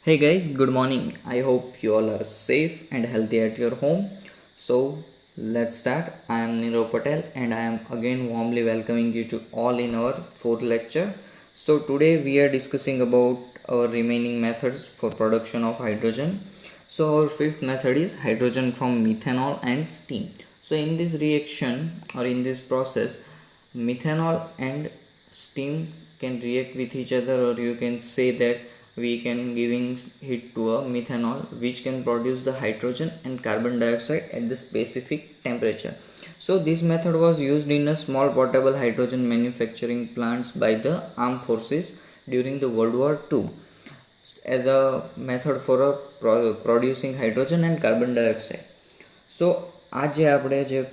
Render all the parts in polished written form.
Hey guys, good morning. I hope you all are safe and healthy at your home. So let's start. I am Nirav Patel and I am again warmly welcoming you to all in our fourth lecture. So today we are discussing about our remaining methods for production of hydrogen. So our fifth method is hydrogen from methanol and steam. So in this reaction or in this process, methanol and steam can react with each other, or you can say that we can giving heat to a methanol which can produce the hydrogen and carbon dioxide at the specific temperature. So this method was used in a small portable hydrogen manufacturing plants by the armed forces during the World War II as a method for producing hydrogen and carbon dioxide. સો આ જે આપણે જે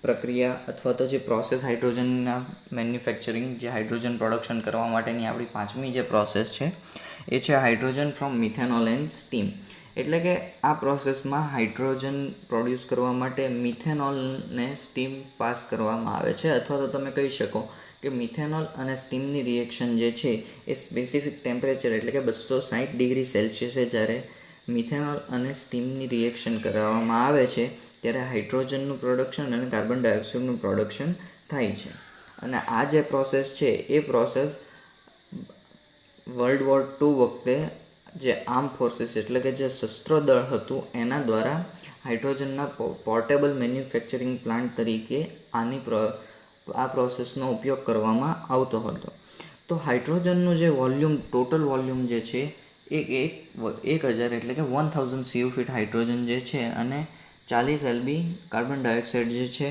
પ્રક્રિયા અથવા તો જે process હાઇડ્રોજનના manufacturing જે hydrogen production કરવા માટેની આપણી પાંચમી જે પ્રોસેસ છે એ છે hydrogen from methanol and steam. એટલે કે આ પ્રોસેસમાં હાઇડ્રોજન પ્રોડ્યુસ કરવા માટે મિથેનોલને સ્ટીમ પાસ કરવામાં આવે છે, અથવા તો તમે કહી શકો કે મિથેનોલ અને સ્ટીમની રિએક્શન જે છે એ સ્પેસિફિક ટેમ્પરેચર એટલે કે 260 ડિગ્રી સેલ્સિયસે જ્યારે મિથેનોલ અને સ્ટીમની રિએક્શન કરવામાં આવે છે ત્યારે હાઇડ્રોજનનું પ્રોડક્શન અને કાર્બન ડાયોક્સાઇડનું પ્રોડક્શન થાય છે. અને આ જે પ્રોસેસ છે એ પ્રોસેસ વર્લ્ડ વોર II વખતે જે આર્મ ફોર્સીસ એટલે કે જે શસ્ત્ર દળ હતું એના દ્વારા હાઇડ્રોજનના પોર્ટેબલ મેન્યુફેક્ચરિંગ પ્લાન્ટ તરીકે આ પ્રોસેસનો ઉપયોગ કરવામાં આવતો હતો. તો હાઇડ્રોજનનું જે વોલ્યુમ ટોટલ વોલ્યુમ જે છે એ 1000 એટલે કે 1000 CU ફીટ હાઇડ્રોજન જે છે અને 40 LB કાર્બન ડાયોક્સાઇડ જે છે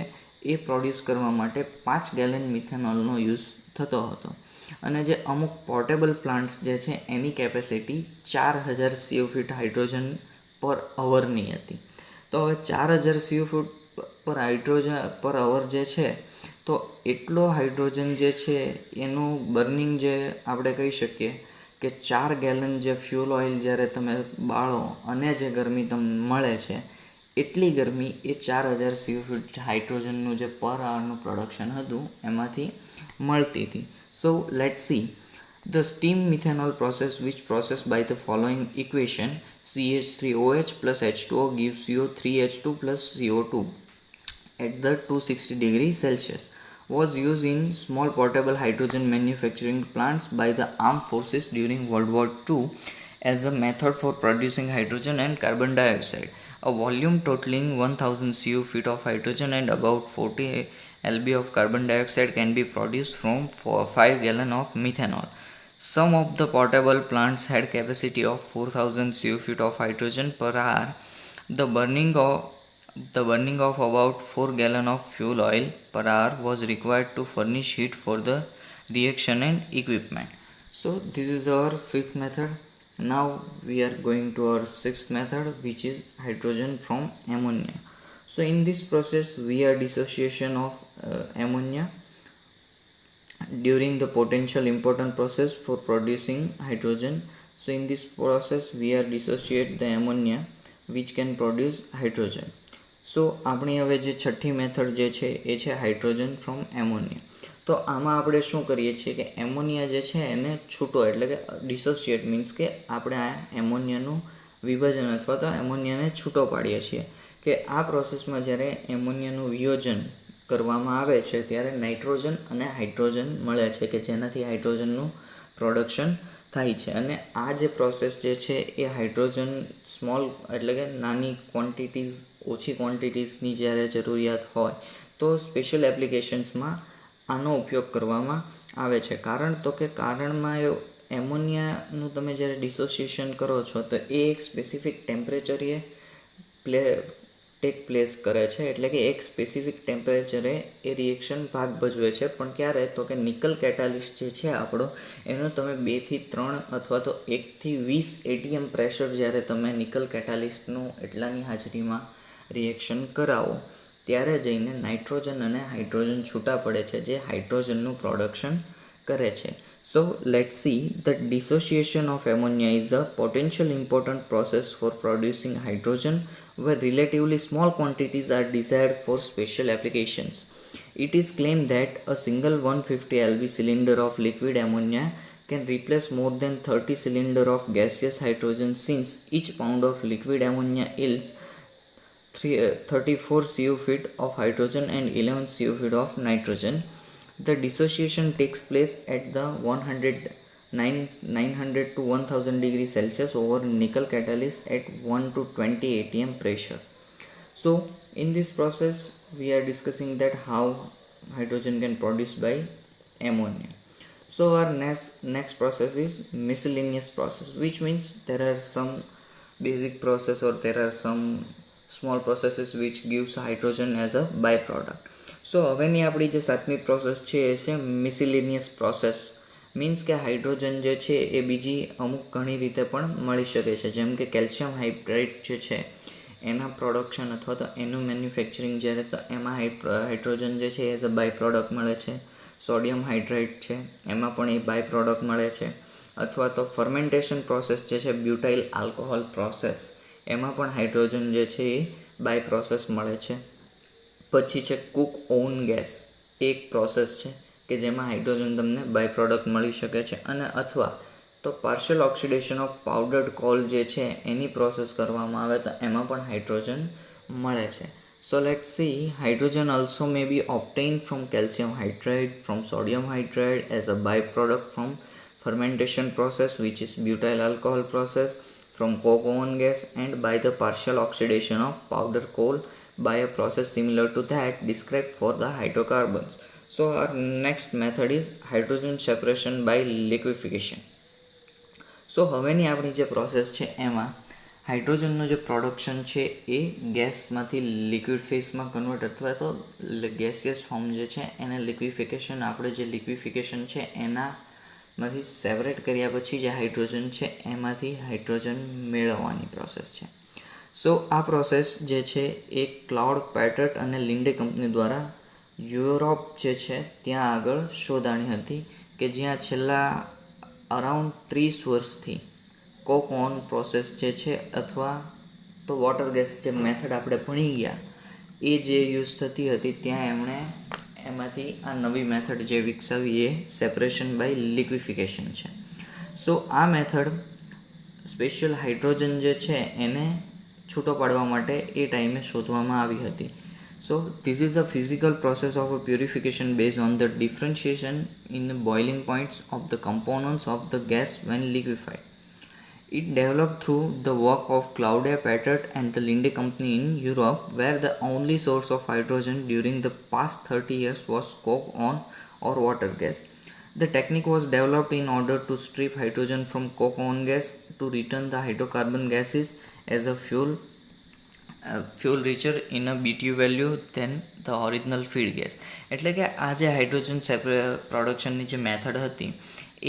એ પ્રોડ્યુસ કરવા માટે 5 ગેલન મિથેનોલનો યુઝ થતો હતો. અને જે અમુક પોર્ટેબલ પ્લાન્ટ્સ જે છે એની કેપેસિટી 4000 CU ફીટ હાઇડ્રોજન પર અવરની હતી. તો હવે 4000 CU ફીટ પર અવર જે છે તો એટલો હાઇડ્રોજન જે છે એનું બર્નિંગ જે આપણે કહી શકીએ કે 4 ગેલન જે ફ્યુલ ઓઇલ જ્યારે તમે બાળો અને જે ગરમી તમને મળે છે એટલી ગરમી એ 4000 CU ફીટ હાઇડ્રોજનનું જે પર આવરનું પ્રોડક્શન હતું એમાંથી મળતી હતી. So let's see the steam methanol process, which process by the following equation: CH3OH plus H2O gives CO3H2 plus CO2 at the 260 degree Celsius, was used in small portable hydrogen manufacturing plants by the armed forces during World War II as a method for producing hydrogen and carbon dioxide. A volume totaling 1000 CU feet of hydrogen and about 40 LB of carbon dioxide can be produced from 5 gallon of methanol. Some of the portable plants had capacity of 4000 CU feet of hydrogen per hour. The burning of about 4 gallon of fuel oil per hour was required to furnish heat for the reaction and equipment. So this is our fifth method. Now we are going to our sixth method, which is hydrogen from ammonia. So in this process we are dissociation of ammonia during the potential important process for producing hydrogen. So in this process we are dissociate the ammonia which can produce hydrogen. સો આપણી હવે જે છઠ્ઠી method જે છે એ છે hydrogen from ammonia. તો આમાં આપણે શું કરીએ છીએ કે એમોનિયા જે છે એને છૂટો એટલે કે ડિસોસિએટ મીન્સ કે આપણે આ એમોનિયાનું વિભાજન અથવા તો એમોનિયાને છૂટો પાડીએ છીએ. કે આ પ્રોસેસમાં જ્યારે એમોનિયાનું વિયોજન કરવામાં આવે છે ત્યારે નાઇટ્રોજન અને હાઇડ્રોજન મળે છે કે જેનાથી હાઇડ્રોજનનું પ્રોડક્શન થાય છે. અને આ જે પ્રોસેસ જે છે એ હાઇડ્રોજન સ્મોલ એટલે કે નાની ક્વોન્ટિટીઝ ઓછી ક્વોન્ટિટીઝની જ્યારે જરૂરિયાત હોય તો સ્પેશિયલ એપ્લિકેશન્સમાં આનો ઉપયોગ કરવામાં આવે છે. કારણમાં એમોનિયાનું તમે જ્યારે ડિસોસિએશન કરો છો તો એ એક સ્પેસિફિક ટેમ્પરેચરે ટેક પ્લેસ કરે છે. એટલે કે એક સ્પેસિફિક ટેમ્પરેચરે એ રિએક્શન ભાગ ભજવે છે. પણ ક્યારે તો કે નિકલ કેટાલિસ્ટ જે છે આપણો એનો તમે 2 થી 3 અથવા તો 1 થી 20 ATM પ્રેશર જ્યારે તમે નિકલ કેટાલિસ્ટનું એટલાની હાજરીમાં રિએક્શન કરાવો ત્યારે જઈને નાઇટ્રોજન અને હાઇડ્રોજન છૂટા પડે છે જે હાઇડ્રોજનનું પ્રોડક્શન કરે છે. So let's see that dissociation of ammonia is a potential important process for producing hydrogen where relatively small quantities are desired for special applications. It is claimed that a single 150 LB cylinder of liquid ammonia can replace more than 30 cylinders of gaseous hydrogen, since each pound of liquid ammonia yields 34 cu feet of hydrogen and 11 cu feet of nitrogen. The dissociation takes place at the 900 to 1000 degrees Celsius over nickel catalyst at 1 to 20 atm pressure. So in this process we are discussing that how hydrogen can produce by ammonia. So our next process is miscellaneous process, which means there are some basic process or there are some small processes which gives hydrogen as a byproduct. So હવેની આપણી જે સાતમી process છે એ છે miscellaneous process. Means કે hydrogen જે છે એ બીજી અમુક ઘણી રીતે પણ મળી શકે છે, જેમ કે કેલ્શિયમ હાઇડ્રેટ જે છે એના પ્રોડક્શન અથવા તો એનું મેન્યુફેક્ચરિંગ જ્યારે તો એમાં હાઇડ્રોજન જે છે એઝ અ બાય પ્રોડક્ટ મળે છે. સોડિયમ હાઇડ્રેટ છે એમાં પણ એ બાય પ્રોડક્ટ મળે છે. અથવા તો ફર્મેન્ટેશન પ્રોસેસ જે છે બ્યુટાઇલ આલ્કોહોલ પ્રોસેસ, એમાં પણ હાઇડ્રોજન જે છે એ બાય પ્રોસેસ મળે છે. પછી છે કુક ઓન ગેસ, એક પ્રોસેસ છે કે જેમાં હાઇડ્રોજન તમને બાય પ્રોડક્ટ મળી શકે છે. અને અથવા તો પાર્શિયલ ઓક્સિડેશન ઓફ પાવડર્ડ કોલ જે છે એની પ્રોસેસ કરવામાં આવે તો એમાં પણ હાઇડ્રોજન મળે છે. So let's see, hydrogen also may be obtained from calcium hydride, from sodium hydride as a byproduct from fermentation process which is butyl alcohol process, from coke oven gas, and by the partial oxidation of powder coal by a process similar to that described for the hydrocarbons. So our next method is hydrogen separation by liquefaction. સો હવેની આપણી જે process છે એમાં હાઇડ્રોજનનું જે production છે એ ગેસમાંથી liquid ફેઝમાં convert અથવા તો ગેસિયસ ફોર્મ જે છે એને લિક્વિફિકેશન, આપણે જે લિક્વિફિકેશન છે એનામાંથી સેપરેટ કર્યા પછી જે હાઇડ્રોજન છે એમાંથી હાઇડ્રોજન મેળવવાની પ્રોસેસ છે. સો આ પ્રોસેસ જે છે એ ક્લાઉડ પેટર્ટ અને લિન્ડે કંપની દ્વારા યુરોપ જે છે ત્યાં આગળ શોધાણી હતી, કે જ્યાં છેલ્લા અરાઉન્ડ 30 વર્ષથી કોક ઓન પ્રોસેસ જે છે અથવા તો વોટર ગેસ જે મેથડ આપણે ભણી ગયા એ જે યુઝ થતી હતી ત્યાં એમણે એમાંથી આ નવી મેથડ જે વિકસાવી એ સેપરેશન બાય લિક્વિફિકેશન છે. સો આ મેથડ સ્પેશિયલ હાઇડ્રોજન જે છે એને છૂટો પાડવા માટે એ ટાઈમે શોધવામાં આવી હતી. So this is a physical process of a purification based on the differentiation in the boiling points of the components of the gas when liquefied. It developed through the work of Claudia Pattert and the Linde company in Europe, where the only source of hydrogen during the past 30 years was coke on or water gas. The technique was developed in order to strip hydrogen from coke on gas to return the hydrocarbon gases as a fuel richer in a BTU value than the original feed gas. એટલે કે આ જે hydrogen પ્રોડક્શનની જે method હતી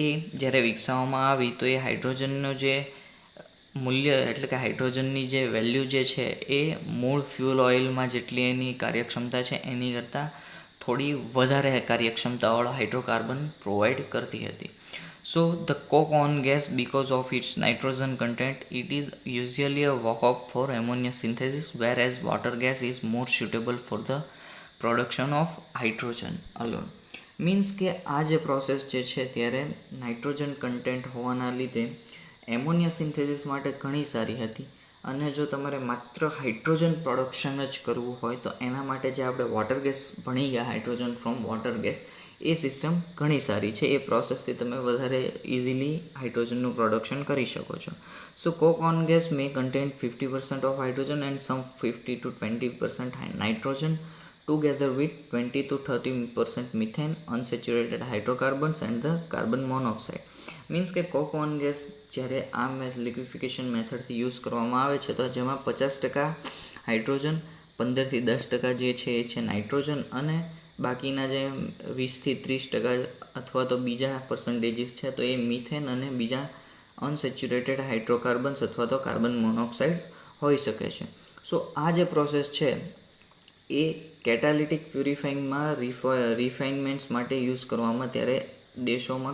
એ જ્યારે વિકસાવવામાં આવી તો એ હાઇડ્રોજનનું જે મૂલ્ય એટલે કે હાઇડ્રોજનની જે વેલ્યુ જે છે એ મૂળ ફ્યુલ ઓઇલમાં જેટલી એની કાર્યક્ષમતા છે એની કરતાં થોડી વધારે કાર્યક્ષમતાવાળો હાઇડ્રોકાર્બન પ્રોવાઈડ કરતી હતી. So the coke on gas, because of its nitrogen content, it is usually a workup for ammonia synthesis, whereas water gas is more suitable for the production of hydrogen alone. Means કે આ જે process જે છે ત્યારે nitrogen content હોવાના લીધે ammonia synthesis માટે ઘણી સારી હતી. અને જો તમારે માત્ર હાઇડ્રોજન પ્રોડક્શન જ કરવું હોય તો એના માટે જે આપણે વોટર ગેસ ભણી ગયા, hydrogen from water gas, A system ઘણી સારી છે. એ પ્રોસેસથી તમે વધારે ઇઝીલી હાઇડ્રોજનનું પ્રોડક્શન કરી શકો છો. So coke oven gas may contain 50% of hydrogen and some 50 to 20% nitrogen together with 20 to 30% methane, unsaturated hydrocarbons and the carbon monoxide. Means કે કોક oven gas જ્યારે આ લિક્વિફિકેશન મેથડથી યુઝ કરવામાં આવે છે તો જેમાં 50% હાઇડ્રોજન, 15થી 10% જે છે એ છે નાઇટ્રોજન, અને બાકીના જે 20થી 30% અથવા તો બીજા પર્સન્ટેજીસ છે તો એ મિથેન અને બીજા અનસેચ્યુરેટેડ હાઇડ્રોકાર્બન્સ અથવા તો કાર્બન મોનોક્સાઇડ્સ હોઈ શકે છે. સો આ જે પ્રોસેસ છે એ કેટાલિટિક પ્યુરિફાઇંગમાં રિફાઇનમેન્ટ્સ માટે યુઝ કરવામાં ત્યારે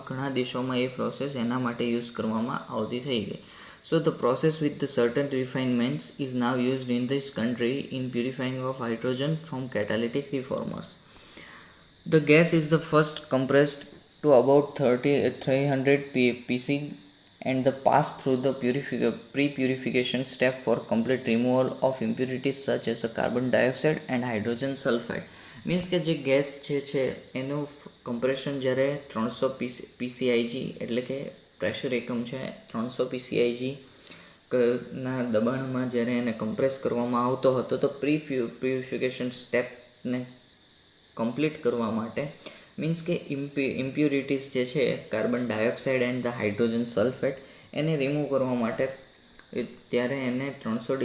ઘણા દેશોમાં એ પ્રોસેસ એના માટે યુઝ કરવામાં આવતી થઈ ગઈ. So the process with the certain refinements is now used in this country in purifying of hydrogen from catalytic reformers. The gas is the first compressed to about 300 pc and the pass through the pre-purification step for complete removal of impurities such as a carbon dioxide and hydrogen sulfide. Means કે જે gas જે છે એનું compression જ્યારે 300 પીસીઆઈજી એટલે કે pressure એકમ છે 300 પીસીઆઈજી ના દબાણમાં જ્યારે એને કમ્પ્રેસ કરવામાં આવતો હતો તો પ્યુરિફિકેશન સ્ટેપને કમ્પ્લીટ કરવા માટે મીન્સ કે ઇમ્પ્યુરિટીઝ જે છે carbon dioxide and the hydrogen sulphate એને રિમૂવ કરવા માટે ત્યારે એને 300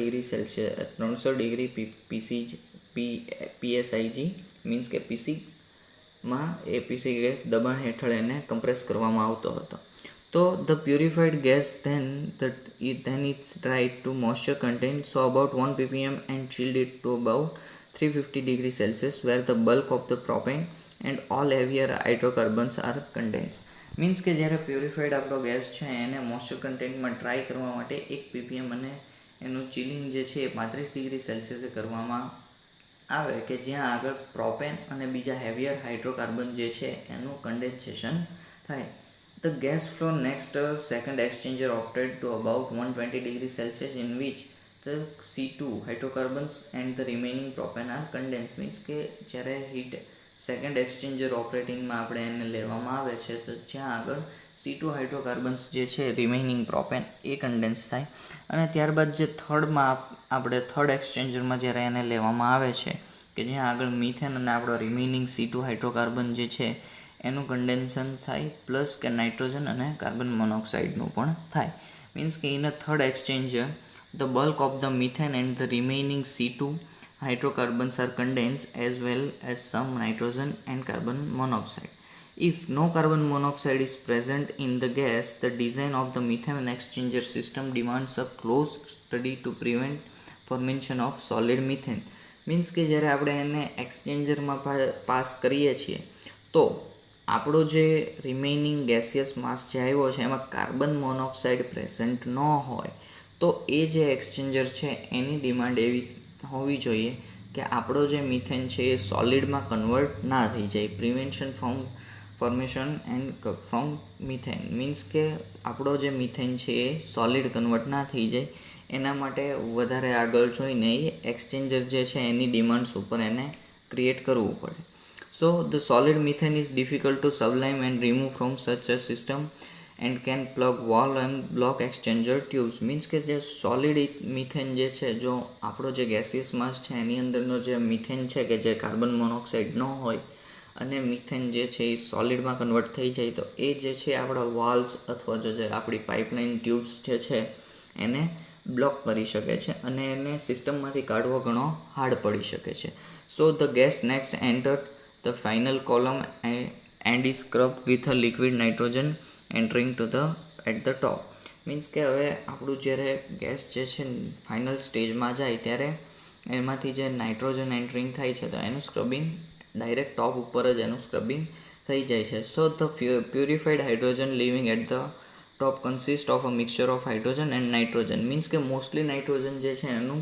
ડિગ્રી પીએસઆઈજી મીન્સ કે પીસીમાં એ પીસી દબાણ હેઠળ એને કમ્પ્રેસ કરવામાં આવતો હતો. તો the purified gas then it's tried to moisture contained so about 1 ppm and chilled it to about 350 degrees Celsius where the bulk of the propane and all heavier hydrocarbons are condensed. Means કે જ્યારે purified આપણો gas છે એને moisture કન્ટેન્ટમાં try કરવા માટે 1 ppm અને એનું chilling જે છે એ 35 ડિગ્રી સેલ્સિયસે કરવામાં આવે કે જ્યાં આગળ પ્રોપેન અને બીજા હેવિયર હાઇડ્રોકાર્બન જે છે એનું કન્ડેન્સેશન થાય. The gas flow next second exchanger operated to about 120 degrees Celsius in which the C2 hydrocarbons and the remaining propane are condensed. Means કે જ્યારે હીટ સેકન્ડ એક્સચેન્જર ઓપરેટિંગમાં આપણે એને લેવામાં આવે છે તો જ્યાં આગળ C2 હાઇડ્રોકાર્બન્સ જે છે રિમેઇનિંગ પ્રોપેન એ કન્ડેન્સ થાય અને ત્યારબાદ જે આપણે થર્ડ એક્સચેન્જરમાં જ્યારે એને લેવામાં આવે છે કે જ્યાં આગળ મિથેન અને આપણો રિમેઇનિંગ C2 હાઇડ્રોકાર્બન જે છે એનું કન્ડેન્સન થાય પ્લસ કે નાઇટ્રોજન અને કાર્બન મોનોક્સાઇડનું પણ થાય. મીન્સ કે in a third exchanger the bulk of the methane and the remaining C2 hydrocarbons are condensed as well as some nitrogen and carbon monoxide. If no carbon monoxide is present in the gas, the design of the methane exchanger system demands a close study to prevent formation of solid methane. Means કે જ્યારે આપણે એને એક્સચેન્જરમાં pass કરીએ છીએ તો આપણો જે રિમેઇનિંગ gaseous માસ જે આવ્યો છે એમાં કાર્બન મોનોક્સાઇડ પ્રેઝન્ટ ન હોય તો એ જે એક્સચેન્જર છે એની ડિમાન્ડ એવી હોવી જોઈએ કે આપણો જે મિથેન છે એ સોલિડમાં કન્વર્ટ ના થઈ જાય. Prevention from formation and from methane means કે આપણો જે મિથેન છે એ સોલિડ કન્વર્ટ ના થઈ જાય એના માટે વધારે આગળ જોઈને એ એક્સચેન્જર જે છે એની ડિમાન્ડ્સ ઉપર એને ક્રિએટ કરવું પડે. So the solid methane is difficult to sublime and remove from such a system and can plug wall and block exchanger tubes. Means કે જે સોલિડ મિથેન જે છે જો આપણો જે ગેસિયસ માસ છે એની અંદરનો જે મિથેન છે કે જે કાર્બન મોનોક્સાઇડ ન હોય અને મિથેન જે છે એ સોલિડમાં કન્વર્ટ થઈ જાય તો એ જે છે આપણા વાલ્વ્સ અથવા જો જે આપણી પાઇપલાઇન ટ્યુબ્સ જે છે એને બ્લોક કરી શકે છે અને એને સિસ્ટમમાંથી કાઢવો ઘણો હાર્ડ પડી શકે છે. So the gas next entered the final column and is scrubbed with a liquid nitrogen entering to the at the top. Means કે હવે આપણું જ્યારે ગેસ જે છે ફાઇનલ સ્ટેજમાં જાય ત્યારે એમાંથી જે નાઇટ્રોજન એન્ટરિંગ થાય છે તો એનું સ્ક્રબિંગ ડાયરેક્ટ ટોપ ઉપર જ એનું સ્ક્રબિંગ થઈ જાય છે. So the purified hydrogen living at the top consist of a mixture of hydrogen and nitrogen. Means કે મોસ્ટલી નાઇટ્રોજન જે છે એનું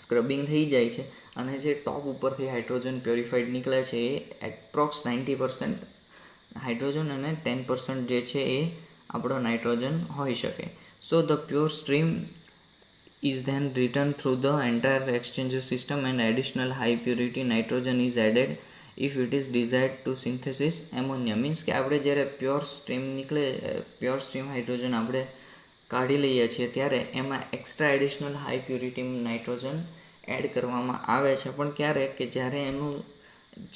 સ્ક્રબિંગ થઈ જાય છે અને જે ટોપ ઉપરથી હાઇડ્રોજન પ્યોરિફાઈડ નીકળે છે એ એપ્રોક્સ 90% હાઇડ્રોજન અને 10% જે છે એ આપણો નાઇટ્રોજન હોઈ શકે. So the pure stream is then returned through the entire exchanger system and additional high purity nitrogen is added if it is desired to synthesis ammonia. Means કે આપણે જ્યારે પ્યોર સ્ટ્રીમ હાઇડ્રોજન આપણે કાઢી લઈએ છીએ ત્યારે એમાં extra additional high purity nitrogen add કરવામાં આવે છે પણ ક્યારે કે જ્યારે એનું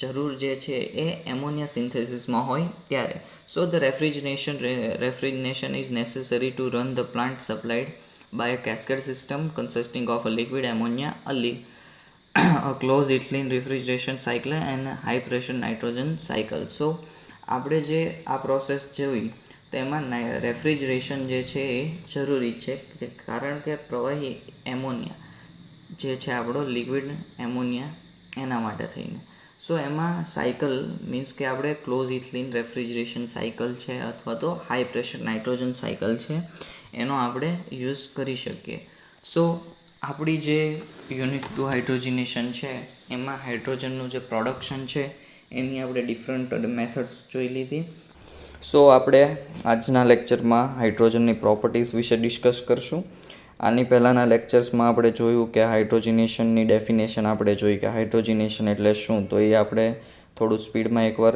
જરૂર જે છે એ એમોનિયા સિન્થેસિસમાં હોય ત્યારે. So the refrigeration is necessary to run the plant supplied by a cascade system consisting of a liquid ammonia, a closed ethylene refrigeration cycle and a high pressure nitrogen cycle. So આપણે જે આ process જોઈ તો એમાં refrigeration જે છે એ જરૂરી છે કારણ કે પ્રવાહી એમોનિયા જે છે આપણો લિક્વિડ એમોનિયા એના માટે થઈને. સો એમાં સાયકલ મીન્સ કે આપણે ક્લોઝ ઇથલિન રેફ્રિજરેશન સાયકલ છે અથવા તો હાઈ પ્રેશર નાઇટ્રોજન સાયકલ છે એનો આપણે યુઝ કરી શકીએ. સો આપણી જે યુનિટ 2 હાઇડ્રોજનેશન છે એમાં હાઇડ્રોજનનું જે પ્રોડક્શન છે એની આપણે ડિફરન્ટ મેથડ્સ જોઈ લીધી સો આપણે આજના લેક્ચરમાં હાઇડ્રોજનની પ્રોપર્ટીઝ વિશે ડિસ્કસ કરશું. આની પહેલાંના લેક્ચર્સમાં આપણે જોયું કે હાઇડ્રોજનેશનની ડેફિનેશન આપણે જોઈ કે હાઇડ્રોજનેશન એટલે શું. તો એ આપણે થોડું સ્પીડમાં એકવાર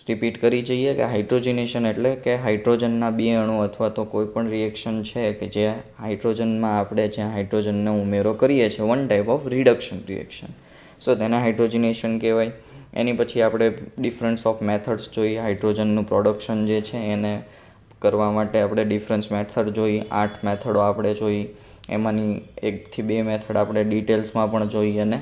રિપીટ કરી જઈએ કે હાઇડ્રોજનેશન એટલે કે હાઇડ્રોજનના બે અણુ અથવા તો કોઈ પણ રિએક્શન છે કે જે હાઇડ્રોજનમાં આપણે જ્યાં હાઇડ્રોજનનો ઉમેરો કરીએ છીએ, one type of reduction reaction. So તેને હાઇડ્રોજનેશન કહેવાય. એની પછી આપણે ડિફરન્સ ઓફ મેથડ્સ જોઈ. હાઇડ્રોજનનું પ્રોડક્શન જે છે એને કરવા માટે આપણે ડિફરન્સ મેથડ જોઈ. 8 મેથડો આપણે જોઈ. એમાંની 1 થી 2 મેથડ આપણે ડિટેલ્સમાં પણ જોઈ અને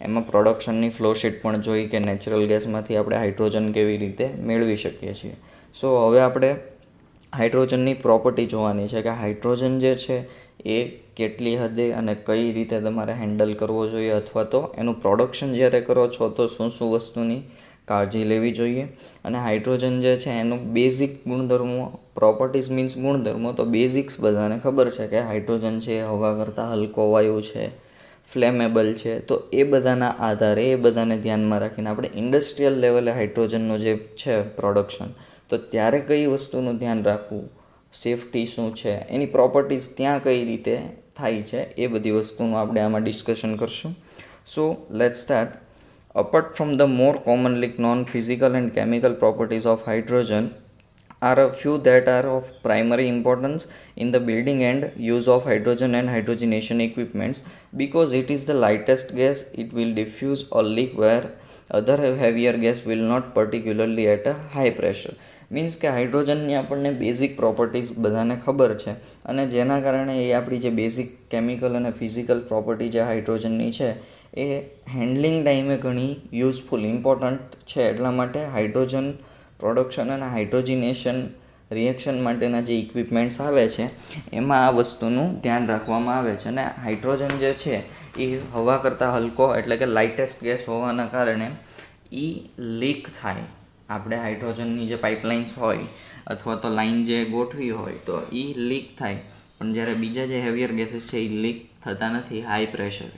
એમાં પ્રોડક્શનની ફ્લોશીટ પણ જોઈ કે નેચરલ ગેસમાંથી આપણે હાઇડ્રોજન કેવી રીતે મેળવી શકીએ છીએ. સો હવે આપણે હાઇડ્રોજનની પ્રોપર્ટી જોવાની છે કે હાઇડ્રોજન જે છે એ કેટલી હદે અને કઈ રીતે તમારે હેન્ડલ કરવો જોઈએ, અથવા તો એનું પ્રોડક્શન જ્યારે કરો છો તો શું શું વસ્તુની કાળજી લેવી જોઈએ. અને હાઇડ્રોજન જે છે એનું બેઝિક ગુણધર્મો, પ્રોપર્ટીઝ મીન્સ ગુણધર્મો, તો બેઝિક્સ બધાને ખબર છે કે હાઇડ્રોજન છે હવા કરતાં હલકો વાયુ છે, ફ્લેમેબલ છે. તો એ બધાના આધારે એ બધાને ધ્યાનમાં રાખીને આપણે ઇન્ડસ્ટ્રીયલ લેવલે હાઇડ્રોજનનું જે છે પ્રોડક્શન, તો ત્યારે કઈ વસ્તુનું ધ્યાન રાખવું, સેફટી શું છે, એની પ્રોપર્ટીઝ ત્યાં કઈ રીતે થાય છે, એ બધી વસ્તુનું આપણે આમાં ડિસ્કશન કરશું. So let's start. Apart from the more commonly known physical and chemical properties of hydrogen, are a few that are of primary importance in the building and use of hydrogen and hydrogenation equipments. Because it is the lightest gas, it will diffuse or leak where other heavier gas will not, particularly at a high pressure. Means કે હાઇડ્રોજનની આપણને basic properties બધાને ખબર છે અને જેના કારણે એ આપણી જે બેઝિક કેમિકલ અને ફિઝિકલ પ્રોપર્ટી જે હાઇડ્રોજનની છે એ હેન્ડલિંગ ટાઈમે ઘણી યુઝફુલ, ઇમ્પોર્ટન્ટ છે. એટલા માટે હાઇડ્રોજન પ્રોડક્શન અને હાઇડ્રોજનેશન રિએક્શન માટેના જે ઇક્વિપમેન્ટ્સ આવે છે એમાં આ વસ્તુનું ધ્યાન રાખવામાં આવે છે. અને હાઇડ્રોજન જે છે એ હવા કરતાં હલકો એટલે કે લાઇટેસ્ટ ગેસ હોવાના કારણે એ લીક થાય. આપણે હાઇડ્રોજનની જે પાઇપલાઇન્સ હોય અથવા તો લાઇન જે ગોઠવી હોય તો એ લીક થાય, પણ જ્યારે બીજા જે હેવિયર ગેસીસ છે એ લીક થતા નથી high પ્રેશરે.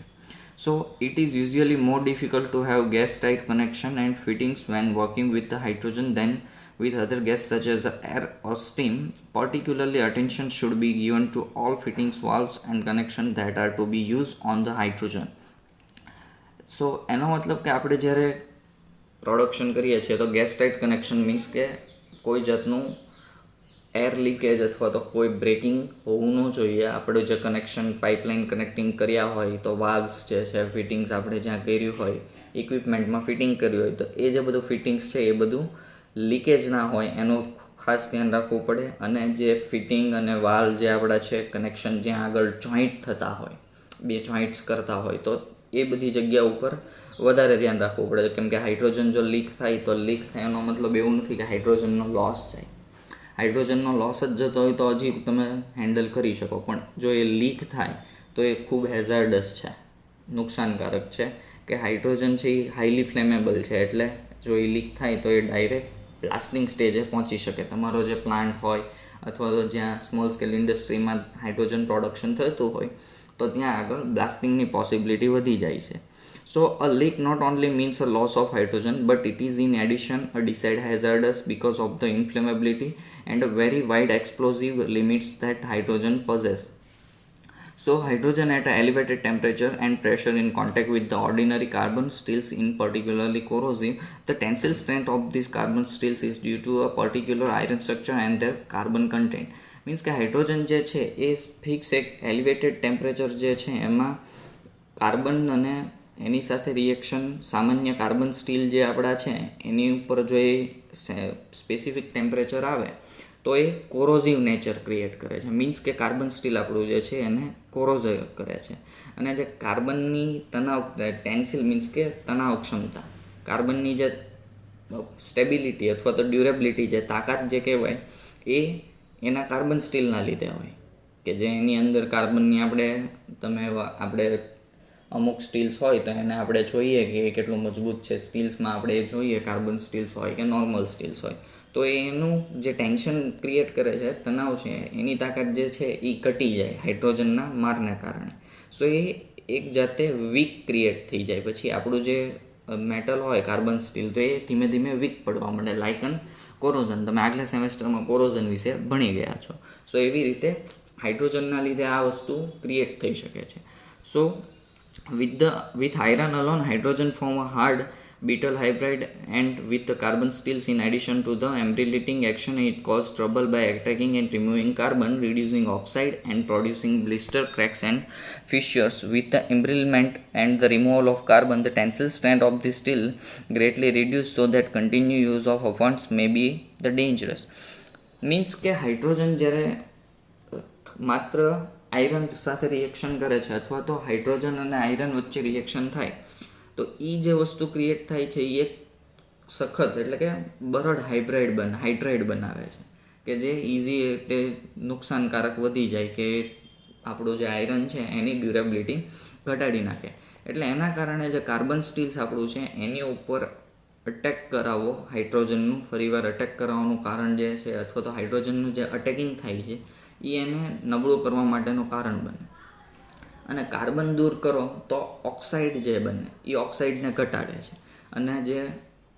So it is usually more difficult to have gas tight connection and fittings when working with the hydrogen than with other gas such as air or steam. Particularly attention should be given to all fittings, valves and connections that are to be used on the hydrogen. So એનો મતલબ કે આપણે જ્યારે production કરીએ છીએ તો gas tight connection means કે કોઈ જાતનું એર લીકેજ અથવા તો કોઈ બ્રેકિંગ હોવું ન જોઈએ. આપણે જે કનેક્શન પાઇપલાઇન કનેક્ટિંગ કર્યા હોય તો વાલ્વ્સ જે છે, ફિટિંગ્સ આપણે જ્યાં કર્યું હોય, ઇક્વિપમેન્ટમાં ફિટિંગ કર્યું હોય તો એ જે બધું ફિટિંગ્સ છે એ બધું લીકેજ ના હોય એનું ખાસ ધ્યાન રાખવું પડે. અને જે ફિટિંગ અને વાલ્વ જે આપણા છે, કનેક્શન જ્યાં આગળ જોઈન્ટ થતા હોય, બે જોઈન્ટ્સ કરતા હોય, તો એ બધી જગ્યા ઉપર વધારે ધ્યાન રાખવું પડે. કેમ કે હાઇડ્રોજન જો લીક થાય તો લીક થાય એનો મતલબ એવું નથી કે હાઇડ્રોજનનો લોસ જાય. હાઇડ્રોજનનો લોસ જ જતો હોય તો હજી તમે હેન્ડલ કરી શકો, પણ જો એ લીક થાય તો એ ખૂબ હેઝાર્ડસ છે, નુકસાનકારક છે. કે હાઇડ્રોજન છે એ હાઈલી ફ્લેમેબલ છે, એટલે જો એ લીક થાય તો એ ડાયરેક્ટ બ્લાસ્ટિંગ સ્ટેજે પહોંચી શકે. તમારો જે પ્લાન્ટ હોય અથવા તો જ્યાં સ્મોલ સ્કેલ ઇન્ડસ્ટ્રીમાં હાઇડ્રોજન પ્રોડક્શન થતું હોય તો ત્યાં આગળ બ્લાસ્ટિંગની પોસિબિલિટી વધી જાય છે. So a leak not only means a loss of hydrogen, but it is in addition a decided hazardous because of the inflammability and a very wide explosive limits that hydrogen possess. So hydrogen at an elevated temperature and pressure in contact with the ordinary carbon steels in particularly corrosive. The tensile strength of these carbon steels is due to a particular iron structure and their carbon content. Means કે hydrogen જે છે એ fix એક elevated temperature જે છે એમાં carbon અને એની સાથે reaction, સામાન્ય કાર્બન સ્ટીલ જે આપણા છે એની ઉપર જો એ સ્પેસિફિક ટેમ્પરેચર આવે તો એ કોરોઝિવ નેચર ક્રિએટ કરે છે. મીન્સ કે કાર્બન સ્ટીલ આપણું જે છે એને કોરોઝિવ કરે છે. અને જે કાર્બનની તણાવ, ટેન્સિલ મીન્સ કે તણાવ ક્ષમતા, કાર્બનની જે સ્ટેબિલિટી અથવા તો ડ્યુરેબિલિટી, જે તાકાત જે કહેવાય એ એના કાર્બન સ્ટીલના લીધે હોય. કે જે એની અંદર કાર્બનની આપણે અમુક સ્ટીલ્સ હોય તો એને આપણે જોઈએ કે એ કેટલું મજબૂત છે. સ્ટીલ્સમાં આપણે એ જોઈએ કાર્બન સ્ટીલ્સ હોય કે નોર્મલ સ્ટીલ્સ હોય તો એનું જે ટેન્શન ક્રિએટ કરે છે, તણાવ છે, એની તાકાત જે છે એ ઘટી જાય હાઇડ્રોજનના મારને કારણે. સો એ એક જાતે વીક ક્રિએટ થઈ જાય. પછી આપણું જે મેટલ હોય કાર્બન સ્ટીલ તો એ ધીમે ધીમે વીક પડવા માંડે, લાઇક એન કોરોઝન, તમે આગલા સેમેસ્ટરમાં કોરોઝન વિશે ભણી ગયા છો. સો એવી રીતે હાઇડ્રોજનના લીધે આ વસ્તુ ક્રિએટ થઈ શકે છે. સો with iron alone, hydrogen form a hard beetle hybrid, and with the carbon steels in addition to the embrillating action, it causes trouble by attacking and removing carbon, reducing oxide and producing blister, cracks and fissures. With the embrittlement and the removal of carbon, the tensile strength of the steel greatly reduced, so that continued use of funds may be the dangerous. Means કે hydrogen જ્યારે માત્ર iron સાથે reaction કરે છે અથવા તો hydrogen અને iron વચ્ચે રિએક્શન થાય તો એ જે વસ્તુ ક્રિએટ થાય છે એ એક સખત એટલે કે બરડ હાઇડ્રાઇડ બનાવે છે કે જે ઇઝી રીતે નુકસાનકારક વધી જાય કે આપણું જે આયરન છે એની ડ્યુરેબિલિટી ઘટાડી નાખે. એટલે એના કારણે જે કાર્બન સ્ટીલ્સ આપણું છે એની ઉપર અટેક કરાવવો, હાઇડ્રોજનનું ફરીવાર અટેક કરાવવાનું કારણ જે છે અથવા તો હાઇડ્રોજનનું જે અટેકિંગ થાય છે એ એને નબળું કરવા માટેનું કારણ બને. અને કાર્બન દૂર કરો તો ઓક્સાઇડ જે બને એ ઓક્સાઇડને ઘટાડે છે. અને જે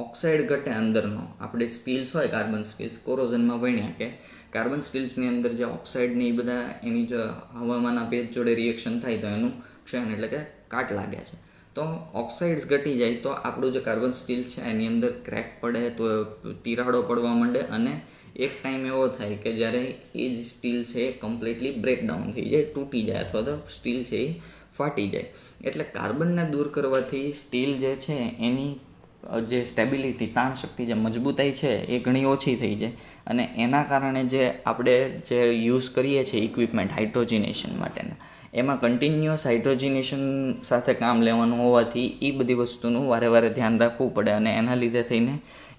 ઓક્સાઇડ ઘટે અંદરનો, આપણે સ્ટીલ્સ હોય કાર્બન સ્ટીલ્સ કોરોઝનમાં ભણ્યા કે કાર્બન સ્ટીલ્સની અંદર જે ઓક્સાઇડની એ બધા એની જે હવામાનના ભેજ જોડે રિએક્શન થાય તો એનું ક્ષણ એટલે કે કાટ લાગે છે. તો ઓક્સાઇડ્સ ઘટી જાય તો આપણું જે કાર્બન સ્ટીલ છે એની અંદર ક્રેક પડે, તો તિરાડો પડવા માંડે અને એક ટાઈમ એવો થાય કે જ્યારે એ જ સ્ટીલ છે એ કમ્પ્લીટલી બ્રેકડાઉન થઈ જાય, તૂટી જાય અથવા તો સ્ટીલ છે એ ફાટી જાય. એટલે કાર્બનને દૂર કરવાથી સ્ટીલ જે છે એની જે સ્ટેબિલિટી, તાણ શક્તિ, જે મજબૂતાઈ છે એ ઘણી ઓછી થઈ જાય. અને એના કારણે જે આપણે જે યુઝ કરીએ છીએ ઇક્વિપમેન્ટ હાઇડ્રોજિનેશન માટેના, એમાં કન્ટિન્યુઅસ હાઇડ્રોજિનેશન સાથે કામ લેવાનું હોવાથી એ બધી વસ્તુનું વારે વારે ધ્યાન રાખવું પડે. અને એના લીધે થઈને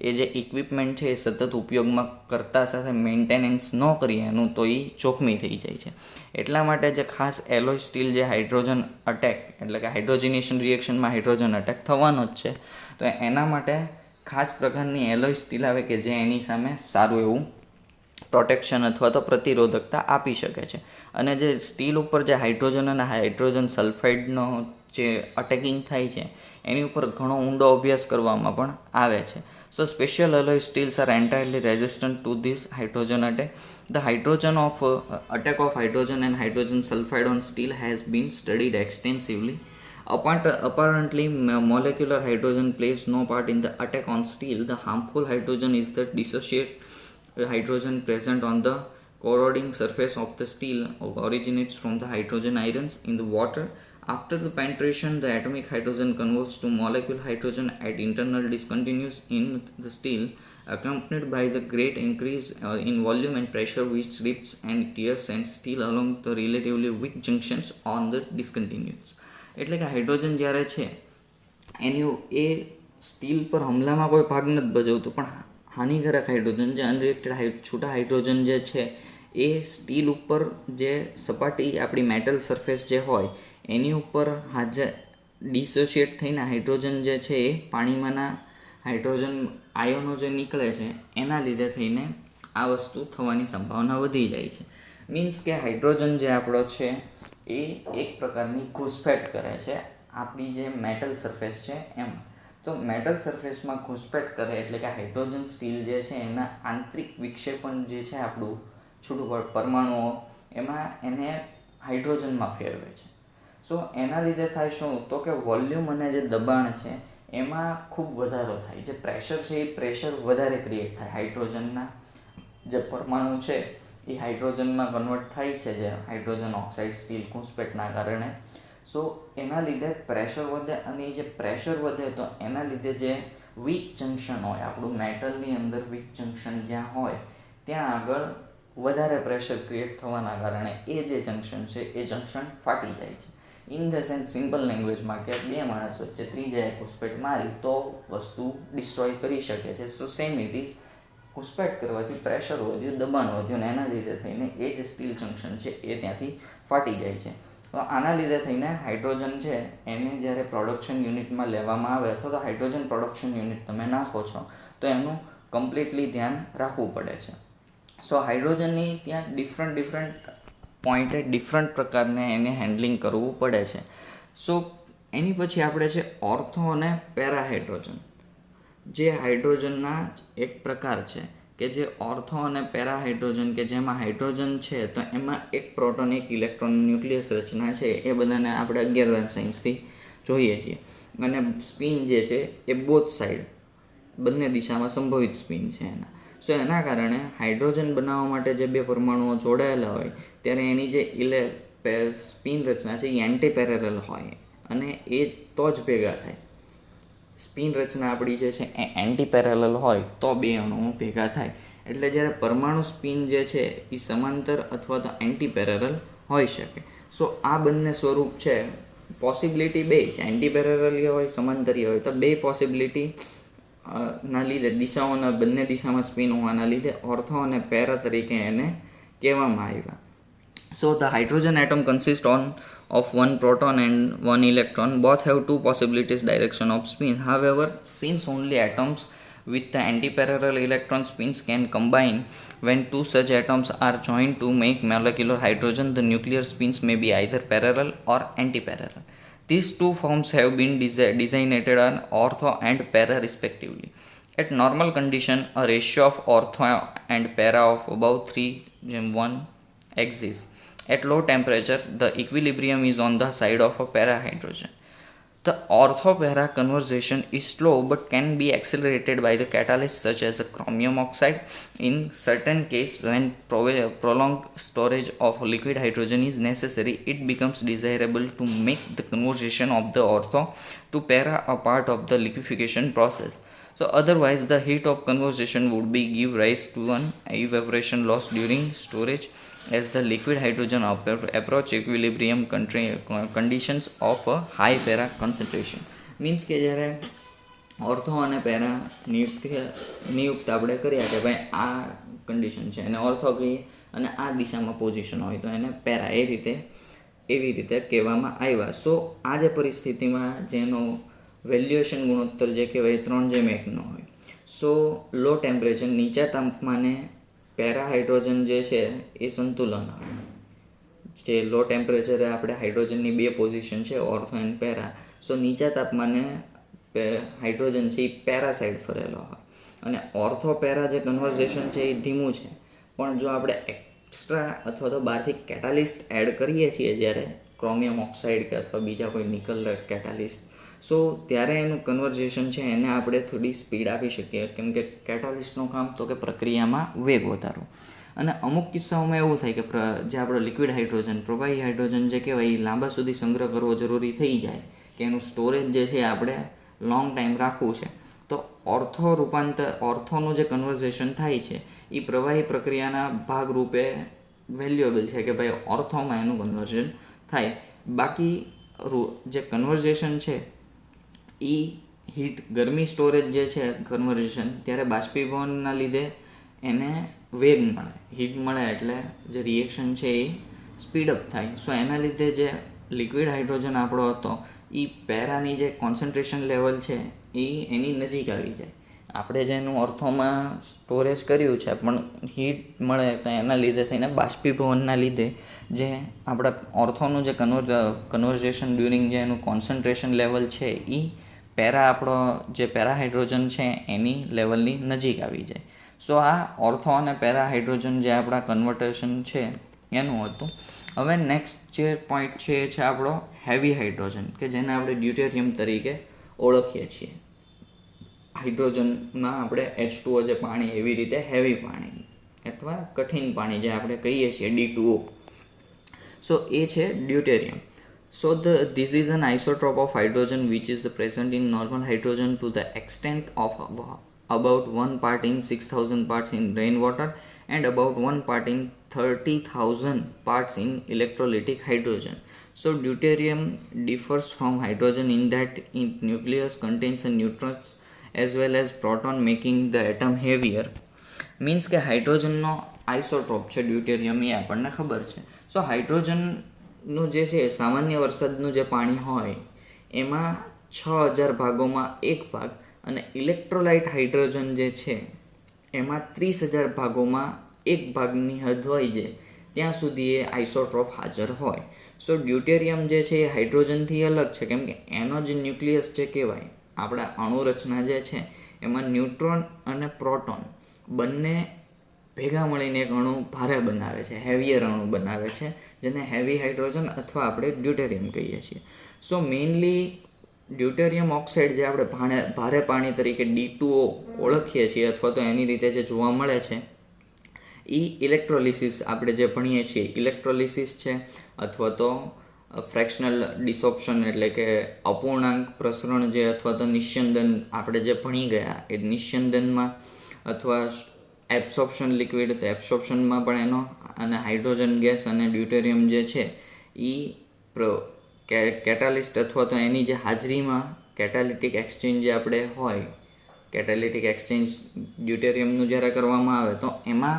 એ જે ઇક્વિપમેન્ટ છે એ સતત ઉપયોગમાં કરતા સાથે મેન્ટેનન્સ ન કરીએ એનું તો એ જોખમી થઈ જાય છે. એટલા માટે જે ખાસ એલોય સ્ટીલ જે હાઇડ્રોજન અટેક એટલે કે હાઇડ્રોજિનેશન રિએક્શનમાં હાઇડ્રોજન અટેક થવાનો જ છે, તો એના માટે ખાસ પ્રકારની એલોય સ્ટીલ આવે કે જે એની સામે સારું એવું પ્રોટેક્શન અથવા તો પ્રતિરોધકતા આપી શકે છે. અને જે સ્ટીલ ઉપર જે હાઇડ્રોજન અને હાઇડ્રોજન સલ્ફાઇડનો જે અટેકિંગ થાય છે એની ઉપર ઘણો ઊંડો અભ્યાસ કરવામાં પણ આવે છે. So special alloy steels are entirely resistant to this hydrogen attack. The attack of hydrogen and hydrogen sulfide on steel has been studied extensively. Apparently, molecular hydrogen plays no part in the attack on steel. The harmful hydrogen is the dissociate hydrogen present on the corroding surface of the steel originates from the hydrogen ions in the water. After the penetration, the atomic hydrogen converts to molecular hydrogen at internal discontinuous in the steel, accompanied by the great increase in volume and pressure, which rips and tears and steel along the relatively weak junctions on the discontinuous. એટલે કે hydrogen જ્યારે છે એની એ steel પર હમલામાં કોઈ ભાગ નથી ભજવતું, પણ હાનિકારક હાઇડ્રોજન જે અનરિએક્ટેડ છૂટા હાઇડ્રોજન જે છે એ સ્ટીલ ઉપર જે સપાટી આપણી મેટલ સરફેસ જે હોય એની ઉપર હાજર ડિસોશિએટ થઈને હાઇડ્રોજન જે છે એ પાણીમાંના હાઇડ્રોજન આયોનો જે નીકળે છે એના લીધે થઈને આ વસ્તુ થવાની સંભાવના વધી જાય છે. મીન્સ કે હાઇડ્રોજન જે આપણો છે એ એક પ્રકારની ઘૂસપેટ કરે છે આપણી જે મેટલ સરફેસ છે એમાં. તો મેટલ સરફેસમાં ઘૂસપેટ કરે એટલે કે હાઇડ્રોજન સ્ટીલ જે છે એના આંતરિક વિક્ષેપણ જે છે આપણું છૂટું પરમાણુઓ એમાં એને હાઇડ્રોજનમાં ફેરવે છે. સો એના લીધે થાય શું તો કે વોલ્યુમ અને જે દબાણ છે એમાં ખૂબ વધારો થાય. જે પ્રેશર છે એ પ્રેશર વધારે ક્રિએટ થાય. હાઇડ્રોજનના જે પરમાણુ છે એ હાઇડ્રોજનમાં કન્વર્ટ થાય છે જે હાઇડ્રોજન ઓક્સાઇડ સ્ટીલ ઘૂંસપેટના કારણે. સો એના લીધે પ્રેશર વધે અને જે પ્રેશર વધે તો એના લીધે જે વીક જંક્શન હોય આપણું મેટલની અંદર વીક જંક્શન જ્યાં હોય ત્યાં આગળ વધારે પ્રેશર ક્રિએટ થવાના કારણે એ જે જંક્શન છે એ જંક્શન ફાટી જાય છે. ઇન ધ સેન્સ સિમ્પલ લેંગ્વેજમાં કે બે માણસ વચ્ચે ત્રીજાએ ઘૂસપેટ મારી તો વસ્તુ ડિસ્ટ્રોય કરી શકે છે. સો સેમ ઇટ ઇઝ, ઘૂસપેટ કરવાથી પ્રેશર વધ્યું, દબાણ વધ્યું અને એના લીધે થઈને એ જે સ્ટીલ જંક્શન છે એ ત્યાંથી ફાટી જાય છે. તો આના લીધે થઈને હાઇડ્રોજન છે એને જ્યારે પ્રોડક્શન યુનિટમાં લેવામાં આવે અથવા તો હાઇડ્રોજન પ્રોડક્શન યુનિટ તમે નાખો છો તો એનું કમ્પ્લીટલી ધ્યાન રાખવું પડે છે. સો હાઇડ્રોજનની ત્યાં ડિફરન્ટ પોઈન્ટે ડિફરન્ટ પ્રકારને એને હેન્ડલિંગ કરવું પડે છે. સો એની પછી આપણે છે ઓર્થો અને પેરાહાઇડ્રોજન. જે હાઇડ્રોજનના એક પ્રકાર છે કે જે ઓર્થો અને પેરા હાઇડ્રોજન કે જેમાં હાઇડ્રોજન છે તો એમાં એક પ્રોટોન એક ઇલેક્ટ્રોન ન્યુક્લિયસ રચના છે એ બધાને આપણે 11 સાયન્સથી જોઈએ છીએ. અને સ્પિન જે છે એ બોથ સાઈડ બંને દિશામાં સંભવિત સ્પિન છે એના. સો એના કારણે હાઇડ્રોજન બનાવવા માટે જે બે પરમાણુઓ જોડાયેલા હોય ત્યારે એની જે સ્પિન રચના છે એ એન્ટી પેરેલલ હોય અને એ તો જ ભેગા થાય. સ્પિન રચના આપણી જે છે એ એન્ટી પેરેલલ હોય તો બે અણુઓ ભેગા થાય. એટલે જ્યારે પરમાણુ સ્પિન જે છે એ સમાંતર અથવા તો એન્ટી પેરેલલ હોઈ શકે. સો આ બંને સ્વરૂપ છે. પોસિબિલિટી બે છે, એન્ટી પેરેલલ હોય સમાંતરીય હોય તો બે પોસિબિલિટી ના લીધે દિશાઓના બંને દિશામાં સ્પિન હોવાના લીધે ઓર્થો અને પેરા તરીકે એને કહેવામાં આવ્યા. So the hydrogen atom consists of one proton and one electron. Both have two possibilities direction of spin. However, since only atoms with the antiparallel electron spins can combine, when two such atoms are joined to make molecular hydrogen, the nuclear spins may be either parallel or antiparallel. These two forms have been designated as ortho and para respectively. At normal condition, a ratio of ortho and para of about 3:1 exists. At low temperature, the equilibrium is on the side of a para-hydrogen. The ortho-para conversion is slow but can be accelerated by the catalysts such as chromium oxide. In certain cases, when prolonged storage of liquid hydrogen is necessary, it becomes desirable to make the conversion of the ortho to para a part of the liquefaction process. So otherwise, the heat of conversion would be give rise to an evaporation loss during storage as the liquid hydrogen approach equilibrium conditions of a high para concentration. Means કે જ્યારે ortho અને para નિયુક્ત આપણે કર્યા કે ભાઈ આ condition છે એને ઓર્થો કહીએ અને આ દિશામાં પોઝિશન હોય તો એને પેરા એવી રીતે કહેવામાં આવ્યા. સો આ જે પરિસ્થિતિમાં જેનો વેલ્યુએશન ગુણોત્તર જે કહેવાય 3:1 હોય. સો લો ટેમ્પરેચર નીચા તાપમાને પેરા હાઇડ્રોજન જે છે એ સંતુલન આવે. જે લો ટેમ્પરેચરે આપણે હાઇડ્રોજનની બે પોઝિશન છે ઓર્થો એન્ડ પેરા. સો નીચા તાપમાને હાઇડ્રોજન છે એ પેરા સાઈડ ફરેલો હોય અને ઓર્થો પેરા જે કન્વર્ઝેશન છે એ ધીમું છે. પણ જો આપણે એક્સ્ટ્રા અથવા તો બહારથી કેટાલિસ્ટ એડ કરીએ છીએ જ્યારે ક્રોમિયમ ઓક્સાઇડ કે અથવા બીજા કોઈ નિકલ કેટાલિસ્ટ, સો ત્યારે એનું કન્વર્ઝેશન છે એને આપણે થોડી સ્પીડ આપી શકીએ કેમ કે કેટાલિસ્ટનું કામ તો કે પ્રક્રિયામાં વેગ વધારો. અને અમુક કિસ્સાઓમાં એવું થાય કે જે આપણો લિક્વિડ હાઇડ્રોજન પ્રવાહી હાઇડ્રોજન જે કહેવાય એ લાંબા સુધી સંગ્રહ કરવો જરૂરી થઈ જાય કે એનું સ્ટોરેજ જે છે આપણે લોંગ ટાઈમ રાખવું છે. તો ઓર્થોનું જે કન્વર્ઝેશન થાય છે એ પ્રવાહી પ્રક્રિયાના ભાગરૂપે વેલ્યુએબલ છે કે ભાઈ ઓર્થોમાં એનું કન્વર્ઝન થાય. બાકી જે કન્વર્ઝેશન છે એ હીટ ગરમી સ્ટોરેજ જે છે કન્વર્ઝેશન ત્યારે બાષ્પીભવનના લીધે એને વેગ મળે, હીટ મળે એટલે જે રિએક્શન છે એ સ્પીડઅપ થાય. સો એના લીધે જે લિક્વિડ હાઇડ્રોજન આપણો હતો એ પેરાની જે કોન્સન્ટ્રેશન લેવલ છે એ એની નજીક આવી જાય. આપણે જેનું અર્થોમાં સ્ટોરેજ કર્યું છે પણ હીટ મળે તો એના લીધે થઈને બાષ્પીભવનના લીધે જે આપણા ઓર્થોનું જે કન્વર્ઝેશન ડ્યુરિંગ જે એનું કોન્સન્ટ્રેશન લેવલ છે એ આપણો જે પેરાહાઇડ્રોજન છે એની લેવલની નજીક આવી જાય. સો આ ઓર્થો અને પેરાહાઇડ્રોજન જે આપણા કન્વર્ટેશન છે એનું હતું. હવે નેક્સ્ટ જે પોઈન્ટ છે એ છે આપણો હેવી હાઇડ્રોજન કે જેને આપણે ડ્યુટેરિયમ તરીકે ઓળખીએ છીએ. હાઇડ્રોજનમાં આપણે H2O જે પાણી એવી રીતે હેવી પાણી અથવા કઠિન પાણી જે આપણે કહીએ છીએ D2O. સો એ છે deuterium. So this is an isotope of hydrogen which is present in normal hydrogen to the extent of about 1 part in 6,000 parts in rainwater and about 1 part in 30,000 parts in electrolytic hydrogen. So deuterium differs from hydrogen in that its nucleus contains a neutrons as well as proton making the atom heavier. Means કે હાઇડ્રોજનનો isotope છે deuterium એ આપણને ખબર છે. સો હાઇડ્રોજનનું જે છે સામાન્ય વરસાદનું જે પાણી હોય એમાં 6,000 ભાગોમાં 1 ભાગ અને ઇલેક્ટ્રોલાઇટ હાઇડ્રોજન જે છે એમાં 30,000 ભાગોમાં 1 ભાગની હદ હોય છે ત્યાં સુધી એ આઇસોટોપ હાજર હોય. સો ડ્યુટેરિયમ જે છે એ હાઇડ્રોજનથી અલગ છે કેમ કે એનો જે ન્યુક્લિયસ જે કહેવાય આપણા અણુરચના જે છે એમાં ન્યુટ્રોન અને પ્રોટોન બંને ભેગા મળીને એક અણુ ભારે બનાવે છે, હેવિયર અણુ બનાવે છે, જેને હેવી હાઇડ્રોજન અથવા આપણે ડ્યુટેરિયમ કહીએ છીએ. સો મેઇનલી ડ્યુટેરિયમ ઓક્સાઇડ જે આપણે ભારે પાણી તરીકે D2O ઓળખીએ છીએ અથવા તો એની રીતે જે જોવા મળે છે એ ઇલેક્ટ્રોલિસિસ આપણે જે ભણીએ છીએ ઇલેક્ટ્રોલિસિસ છે, અથવા તો ફ્રેક્શનલ ડિસોપ્શન એટલે કે અપૂર્ણાંક પ્રસરણ જે અથવા તો નિસ્યંદન આપણે જે ભણી ગયા એ નિસ્યંદનમાં અથવા એબ્સોર્પ્શન લિક્વિડ તો એબ્સોર્પ્શનમાં પણ એનો અને હાઇડ્રોજન ગેસ અને ડ્યુટેરિયમ જે છે એ કેટાલિસ્ટ અથવા તો એની જે હાજરીમાં કેટાલિટિક એક્સચેન્જ જે આપણે હોય કેટાલિટિક એક્સચેન્જ ડ્યુટેરિયમનું જ્યારે કરવામાં આવે તો એમાં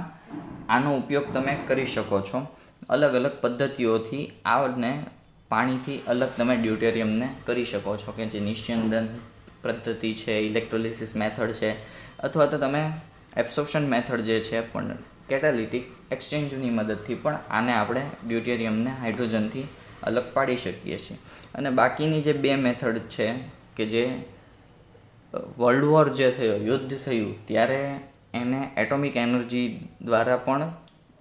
આનો ઉપયોગ તમે કરી શકો છો. અલગ અલગ પદ્ધતિઓથી આને પાણીથી અલગ તમે ડ્યુટેરિયમને કરી શકો છો, કે જે નિસ્યંદન પદ્ધતિ છે, ઇલેક્ટ્રોલિસિસ મેથડ છે, અથવા તો તમે એબ્સોર્પ્શન મેથડ જે છે પણ કેટાલિટિક એક્સચેન્જની મદદથી પણ આને આપણે ડ્યુટેરિયમને હાઇડ્રોજનથી અલગ પાડી શકીએ છીએ. અને બાકીની જે બે મેથડ છે કે જે વર્લ્ડ વોર જે થયો, યુદ્ધ થયું ત્યારે એને એટોમિક એનર્જી દ્વારા પણ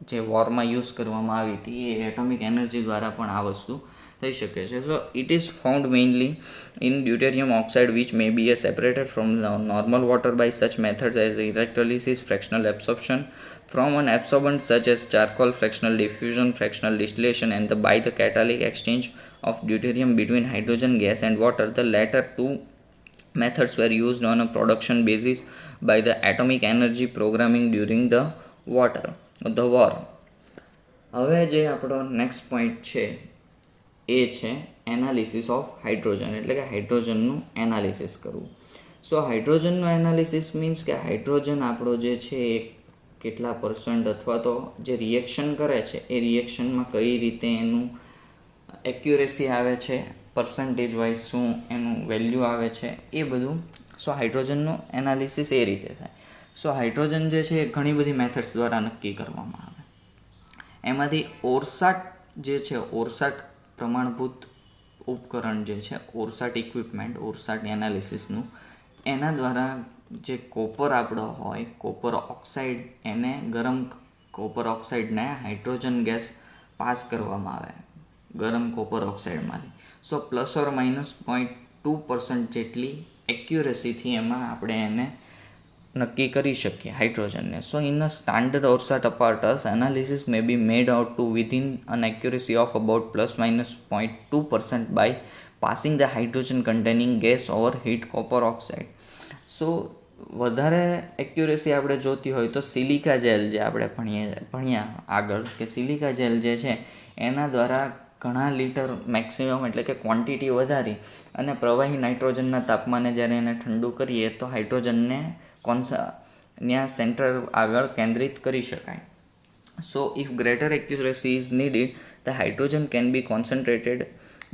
જે વોરમાં યુઝ કરવામાં આવી હતી એ એટોમિક એનર્જી દ્વારા પણ આ વસ્તુ થઈ શકે છે. So it is found mainly in deuterium oxide which may be separated from normal water by such methods as electrolysis, fractional absorption from an absorbent such as charcoal, fractional diffusion, fractional distillation, and by the catalytic exchange of deuterium between hydrogen gas and water. The latter two methods were used on a production basis by the atomic energy programming during the war. હવે જે આપણો next point છે એ છે analysis of hydrogen, એટલે કે હાઇડ્રોજનનું analysis કરવું. સો હાઇડ્રોજનનું analysis means કે hydrogen આપણો જે છે એ કેટલા પર્સન્ટ અથવા તો જે રિએક્શન કરે છે એ રિએક્શનમાં કઈ રીતે એનું એક્યુરેસી આવે છે, પર્સન્ટેજ વાઇઝ શું એનું વેલ્યુ આવે છે એ બધું. સો હાઇડ્રોજનનું એનાલિસિસ એ રીતે થાય. સો હાઇડ્રોજન જે છે એ ઘણી બધી મેથડ્સ દ્વારા નક્કી કરવામાં આવે. એમાંથી ઓરસાટ જે છે, ઓરસાટ પ્રમાણભૂત ઉપકરણ જે છે, ઓરસાટ ઇક્વિપમેન્ટ, ઓરસાટ એનાલિસિસનું, એના દ્વારા જે કોપર આપણો હોય, કોપર ઓક્સાઇડ, એને ગરમ કોપર ઓક્સાઇડને હાઇડ્રોજન ગેસ પાસ કરવામાં આવે ગરમ કોપર ઓક્સાઇડમાંથી. સો ±0.2% જેટલી એક્યુરેસીથી એમાં આપણે એને નક્કી કરી શકીએ હાઇડ્રોજનને. So in a standard Orsat apparatus analysis may be made out to within an accuracy of about ±0.2% by passing the hydrogen containing gas over heat copper oxide. સો વધારે એક્યુરેસી આપણે જોતી હોય તો સિલિકા જેલ જે આપણે ભણ્યા આગળ કે સિલિકા જેલ જે છે એના દ્વારા ઘણા લીટર મેક્સિમમ એટલે કે ક્વોન્ટિટી વધારી અને પ્રવાહી નાઇટ્રોજનના તાપમાને જ્યારે એને ઠંડુ કરીએ તો હાઇડ્રોજનને ત્યાં સેન્ટર આગળ કેન્દ્રિત કરી શકાય. સો if greater accuracy is needed the hydrogen can be concentrated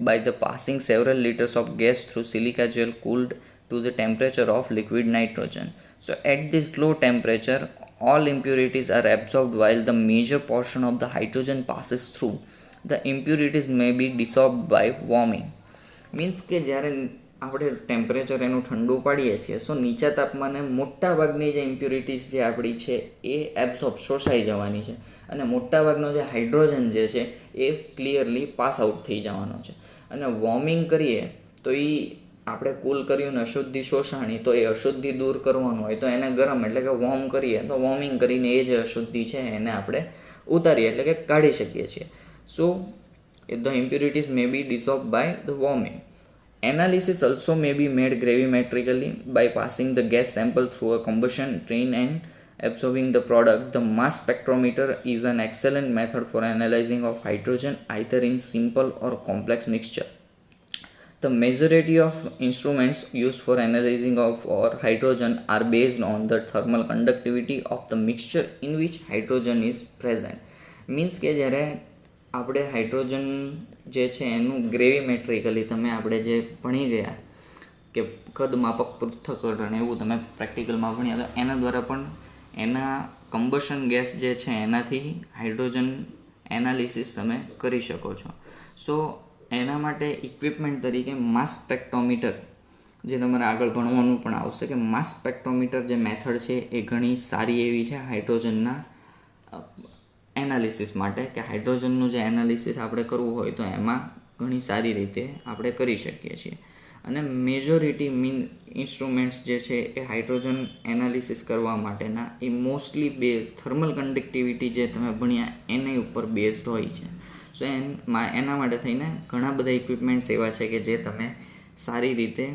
by the passing several liters of gas through silica gel cooled to the temperature of liquid nitrogen. So at this low temperature all impurities are absorbed while the major portion of the hydrogen passes through. The impurities may be dissolved by warming. Means કે જ્યારે આપણે temperature એનું ઠંડુ પાડીએ છીએ સો નીચા તાપમાને મોટા ભાગની જે ઇમ્પ્યુરિટીઝ જે આપણી છે એ શોષાઈ જવાની છે અને મોટાભાગનો જે હાઇડ્રોજન જે છે એ ક્લિયરલી પાસ આઉટ થઈ જવાનો છે. અને વોર્મિંગ કરીએ તો એ આપણે કૂલ કર્યું ને અશુદ્ધિ શોષાણી, તો એ અશુદ્ધિ દૂર કરવાનું હોય તો એને ગરમ એટલે કે વોર્મ કરીએ તો વોર્મિંગ કરીને એ જે અશુદ્ધિ છે એને આપણે ઉતારીએ એટલે કે કાઢી શકીએ છીએ. સો the impurities may be dissolved by the warming. Analysis also may be made gravimetrically by passing the gas sample through a combustion train and absorbing the product. The mass spectrometer is an excellent method for analyzing of hydrogen either in simple or complex mixture. The majority of instruments used for analyzing of or hydrogen are based on the thermal conductivity of the mixture in which hydrogen is present. Means કે જ્યારે આપણે hydrogen જે છે એનું ગ્રેવિમેટ્રિકલી તમે આપણે જે ભણી ગયા કે કદમાપક પૃથ્થકરણ એવું તમે પ્રેક્ટિકલમાં ભણ્યા તો એના દ્વારા પણ એના કમ્બશન ગેસ જે છે એનાથી હાઇડ્રોજન એનાલિસિસ તમે કરી શકો છો. સો એના માટે ઇક્વિપમેન્ટ તરીકે માસ સ્પેક્ટ્રોમીટર જે તમારે આગળ ભણવાનું પણ આવશે કે માસ સ્પેક્ટ્રોમીટર જે મેથડ છે એ ઘણી સારી એવી છે હાઇડ્રોજનના એનાલિસિસ માટે, કે હાઇડ્રોજનનું જે એનાલિસિસ આપણે કરવું હોય તો એમાં ઘણી સારી રીતે આપણે કરી શકીએ છીએ. અને મેજોરિટી ઇન્સ્ટ્રુમેન્ટ્સ જે છે એ હાઇડ્રોજન એનાલિસિસ કરવા માટેના એ મોસ્ટલી થર્મલ કન્ડક્ટિવિટી જે તમે ભણ્યા એના ઉપર બેઝડ હોય છે. સો એના માટે થઈને ઘણા બધા ઇક્વિપમેન્ટ્સ એવા છે કે જે તમે સારી રીતે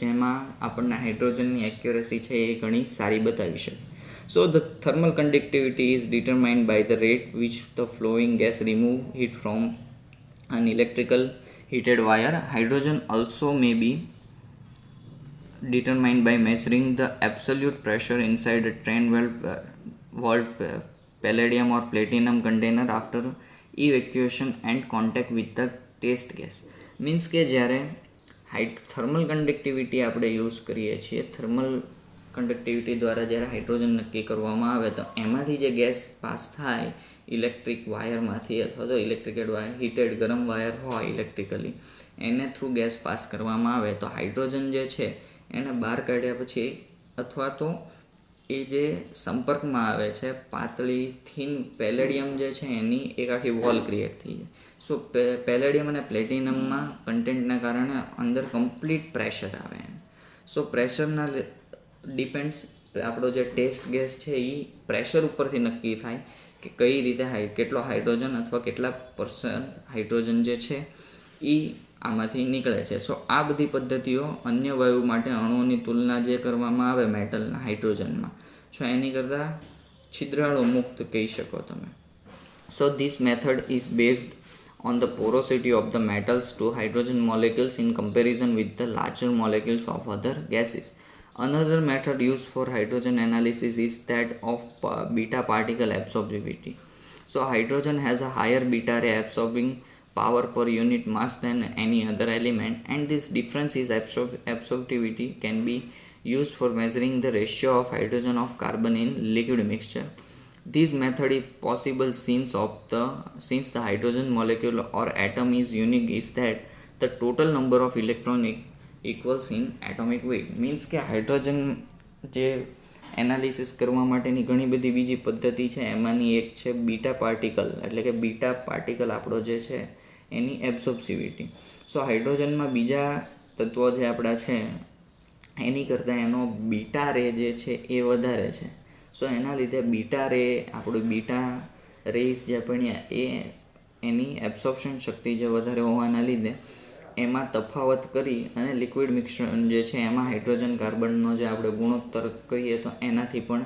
જેમાં આપણને હાઇડ્રોજનની એક્યુરેસી છે એ ઘણી સારી બતાવી શકે. So the thermal conductivity is determined by the rate which the flowing gas remove heat from an electrical heated wire. Hydrogen also may be determined by measuring the absolute pressure inside a 10-volt palladium or platinum container after evacuation and contact with the test gas. Means કે જ્યારે thermal conductivity આપણે use કરીએ છીએ, thermal conductivity દ્વારા જ્યારે hydrogen નક્કી કરવામાં આવે તો એમાંથી જે ગેસ પાસ થાય ઇલેક્ટ્રિક વાયરમાંથી અથવા તો ઇલેક્ટ્રિકેડ વાયર, હીટેડ ગરમ વાયર હોય ઇલેક્ટ્રિકલી, એને થ્રુ ગેસ પાસ કરવામાં આવે તો હાઇડ્રોજન જે છે એને બહાર કાઢ્યા પછી અથવા તો એ જે સંપર્કમાં આવે છે પાતળી થીન પેલેડિયમ જે છે એની એક આખી વોલ ક્રિએટ થઈ જાય. સો પેલેડિયમ અને પ્લેટિનમમાં કન્ટેન્ટના કારણે અંદર કમ્પ્લીટ પ્રેશર આવે. સો પ્રેશરના ડિપેન્ડ્સ આપણો જે ટેસ્ટ ગેસ છે એ પ્રેશર ઉપરથી નક્કી થાય કે કઈ રીતે કેટલો હાઇડ્રોજન અથવા કેટલા % હાઇડ્રોજન જે છે એ આમાંથી નીકળે છે. સો આ બધી પદ્ધતિઓ અન્ય વાયુ માટે અણુઓની તુલના જે કરવામાં આવે મેટલના હાઇડ્રોજનમાં, સો એની કરતાં છિદ્રાળુ મુક્ત કહી શકો તમે. So this method is based on the porosity of the metals to hydrogen molecules in comparison with the larger molecules of other gases. Another method used for hydrogen analysis is that of beta particle absorptivity. So hydrogen has a higher beta ray absorbing power per unit mass than any other element, and this difference is absorptivity can be used for measuring the ratio of hydrogen of carbon in liquid mixture. This method is possible since the hydrogen molecule or atom is unique, is that the total number of electrons equals in atomic weight. Means કે hydrogen જે analysis કરવા માટેની ઘણી બધી બીજી પદ્ધતિ છે, એમાંની એક છે બીટા પાર્ટિકલ, એટલે કે બીટા પાર્ટિકલ આપણો જે છે એની એબ્સોર્પ્સિવિટી. સો હાઇડ્રોજનમાં બીજા તત્વો જે આપણા છે એની કરતાં એનો બીટા રે જે છે એ વધારે છે. સો એના લીધે બીટા રે, આપણું બીટા રેસ જે ભણ્યા એ એની એબ્સોર્પ્શન શક્તિ જે વધારે હોવાના લીધે એમાં તફાવત કરી અને લિક્વિડ મિક્સર જે છે એમાં હાઇડ્રોજન કાર્બનનો જે આપણે ગુણોત્તર કહીએ તો એનાથી પણ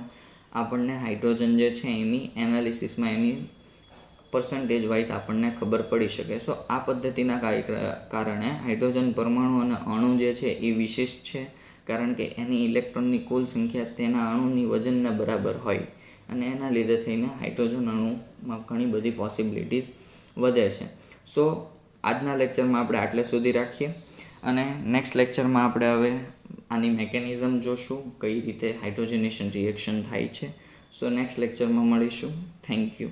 આપણને હાઇડ્રોજન જે છે એની એનાલિસિસમાં એની પર્સન્ટેજ વાઇઝ આપણને ખબર પડી શકે. સો આ પદ્ધતિના કારણે હાઇડ્રોજન પરમાણુ અને અણુ જે છે એ વિશિષ્ટ છે, કારણ કે એની ઇલેક્ટ્રોનની કુલ સંખ્યા તેના અણુની વજનના બરાબર હોય, અને એના લીધે થઈને હાઇડ્રોજન અણુમાં ઘણી બધી પોસિબિલિટીઝ વધે છે. સો આજના લેક્ચરમાં આપણે આટલે સુધી રાખીએ, અને નેક્સ્ટ લેક્ચરમાં આપણે હવે આની મેકેનિઝમ જોશું, કઈ રીતે હાઇડ્રોજનેશન રિએક્શન થાય છે. સો નેક્સ્ટ લેક્ચરમાં મળીશું. Thank you.